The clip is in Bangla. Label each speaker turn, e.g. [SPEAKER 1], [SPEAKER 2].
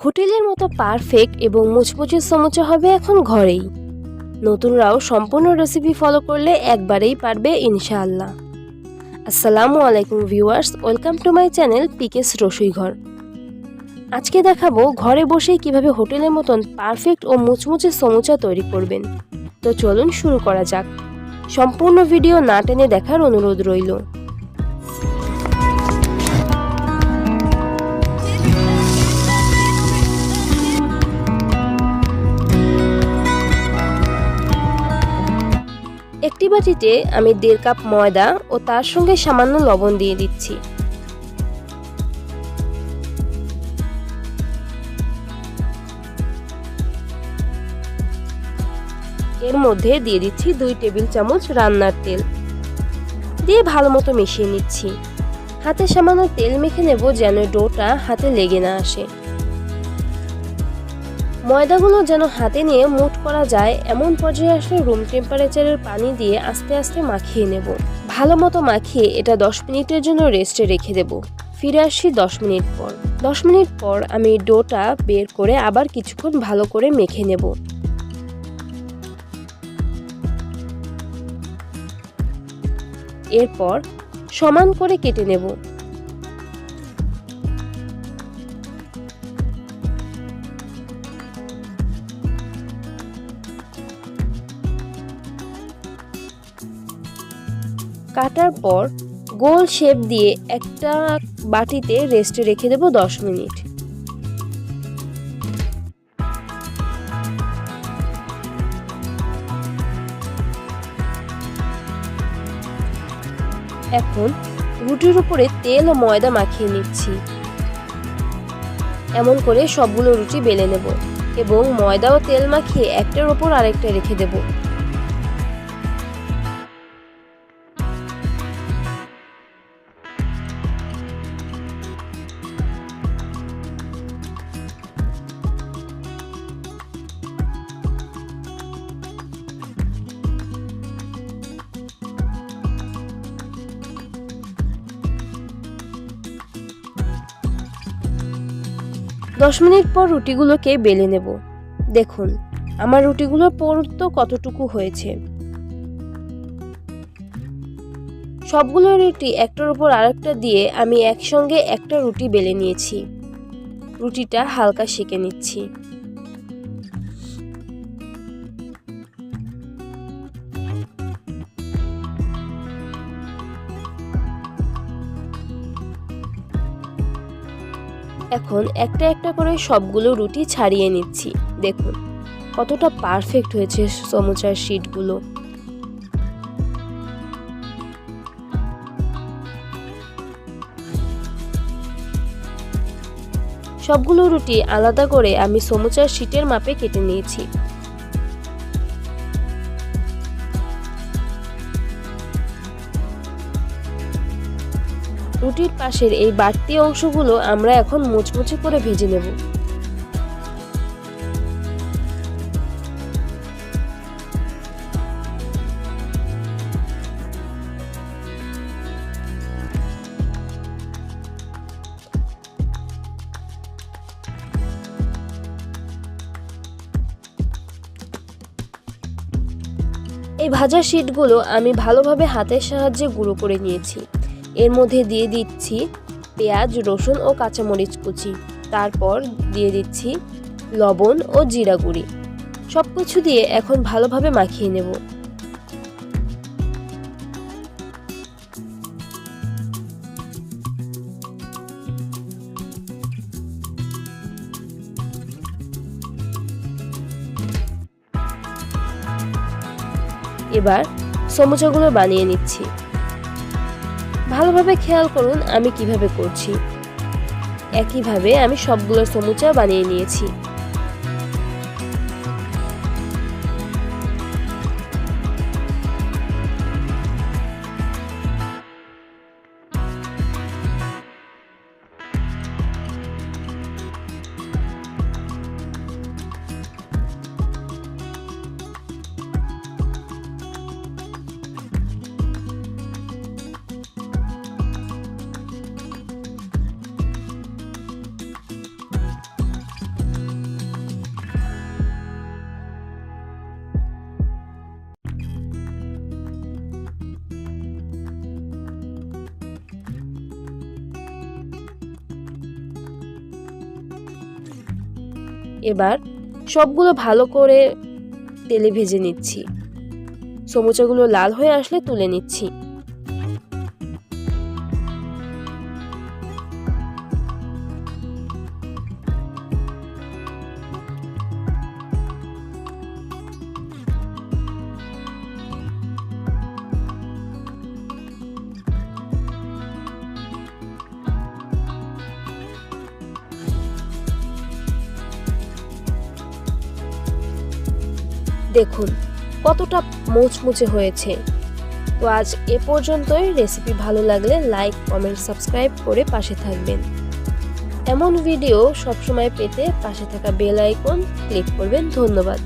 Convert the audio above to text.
[SPEAKER 1] হোটেলের মতো পারফেক্ট এবং মুচমুচে সমুচা হবে এখন ঘরেই। নতুনরাও সম্পূর্ণ রেসিপি ফলো করলে একবারেই পারবে ইনশাআল্লাহ। আসসালামু আলাইকুম viewers, welcome to my channel PK's Rasuighar. আজকে দেখাবো ঘরে বসেই কিভাবে হোটেলের মতন পারফেক্ট ও মুচমুচে সমুচা তৈরি করবেন। তো চলুন শুরু করা যাক। সম্পূর্ণ ভিডিও না টেনে দেখার অনুরোধ রইল। একটি বাটিতে আমি 1.5 কাপ ময়দা ও তার সঙ্গে সামান্য লবণ দিয়ে দিচ্ছি। এর মধ্যে দিয়ে দিচ্ছি 2 টেবিল চামচ রান্নার তেল, দিয়ে ভালো মতো মিশিয়ে নিচ্ছি। হাতে সামান্য তেল মেখে নেব যেন ডোটা হাতে লেগে না আসে। ময়দাগুলো যেন হাতে নিয়ে মুঠ করা যায় এমন পর্যায়ে আসলে রুম টেম্পারেচারের পানি দিয়ে আস্তে আস্তে মাখিয়ে নেব। ভালো মতো মাখিয়ে এটা 10 মিনিটের জন্য রেস্টে রেখে দেব। ফিরে আসছি 10 মিনিট পর। 10 মিনিট পর আমি ডোটা বের করে আবার কিছুক্ষণ ভালো করে মেখে নেব। এরপর সমান করে কেটে নেব। কাটার পর গোল শেপ দিয়ে একটা বাটিতে রেস্টে রেখে দেব 10 মিনিট। এখন রুটির উপরে তেল ও ময়দা মাখিয়ে নিচ্ছি। এমন করে সবগুলো রুটি বেলে নেব এবং ময়দা ও তেল মাখিয়ে একটার উপর আরেকটা রেখে দেব। দশ মিনিট পর রুটিগুলোকে বেলে নেব। দেখুন আমার রুটিগুলোর পুরুত্ব কতটুকু হয়েছে। সবগুলো রুটি একটার উপর আরেকটা দিয়ে আমি একসঙ্গে একটা রুটি বেলে নিয়েছি। রুটিটা হালকা সেঁকে নিচ্ছি। এখন একটা একটা করে সবগুলো রুটি ছাড়িয়ে নিচ্ছি। দেখুন কতটা পারফেক্ট হয়েছে সমুচার শীটগুলো। সবগুলো রুটি আলাদা করে আমি সমুচার শীটের মাপে কেটে নিয়েছি। রুটির পাশের এই বাড়তি অংশগুলো আমরা এখন মুচমুচে করে ভেজে নেব। এই ভাজা শীটগুলো আমি ভালোভাবে হাতের সাহায্যে গুঁড়ো করে নিয়েছি। এর মধ্যে দিয়ে দিচ্ছি পেঁয়াজ, রসুন ও কাঁচামরিচ কুচি। তারপর দিয়ে দিচ্ছি লবণ ও জিরা গুঁড়ি। সবকিছু দিয়ে এখন ভালোভাবে মাখিয়ে নেব। এবার সমুচাগুলো বানিয়ে নিচ্ছি। ভালোভাবে খেয়াল করুন আমি কিভাবে করছি। একইভাবে আমি সবগুলো সমুচা বানিয়ে নিয়েছি। এবার সবগুলো ভালো করে তেলে ভেজে নিচ্ছি। সমুচাগুলো লাল হয়ে আসলে তুলে নিচ্ছি। দেখুন কতটা মুচমুচে হয়েছে। তো আজ এ পর্যন্তই। রেসিপি ভালো লাগলে লাইক, কমেন্ট, সাবস্ক্রাইব করে পাশে থাকবেন। এমন ভিডিও সবসময় পেতে পাশে থাকা বেল আইকন ক্লিক করবেন। ধন্যবাদ।